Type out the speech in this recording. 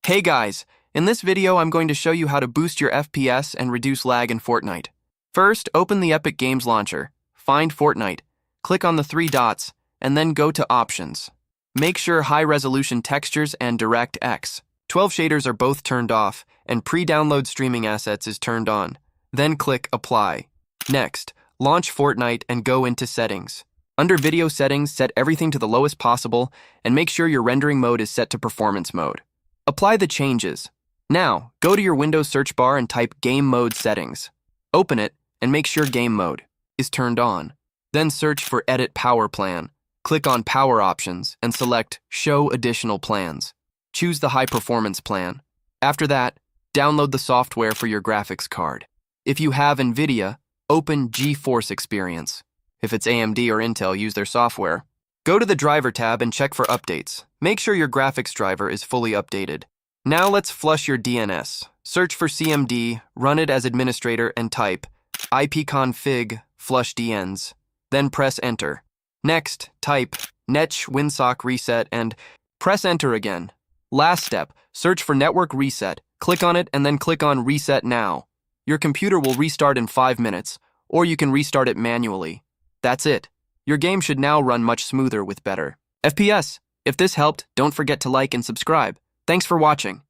Hey guys, in this video I'm going to show you how to boost your FPS and reduce lag in Fortnite. First, open the Epic Games Launcher, find Fortnite, click on the three dots, and then go to Options. Make sure high-resolution textures and DirectX 12 shaders are both turned off, and pre-download streaming assets is turned on. Then click Apply. Next, launch Fortnite and go into Settings. Under Video Settings, set everything to the lowest possible, and make sure your rendering mode is set to Performance mode. Apply the changes. Now, go to your Windows search bar and type Game Mode Settings. Open it, and make sure Game Mode is turned on. Then search for Edit Power Plan. Click on Power Options and select Show Additional Plans. Choose the High Performance plan. After that, download the software for your graphics card. If you have NVIDIA, open GeForce Experience. If it's AMD or Intel, use their software. Go to the Driver tab and check for updates. Make sure your graphics driver is fully updated. Now let's flush your DNS. Search for CMD, run it as administrator, and type ipconfig flush DNs. Then press Enter. Next, type netsh winsock reset and press Enter again. Last step, search for Network Reset. Click on it and then click on Reset Now. Your computer will restart in 5 minutes, or you can restart it manually. That's it. Your game should now run much smoother with better FPS. If this helped, don't forget to like and subscribe. Thanks for watching.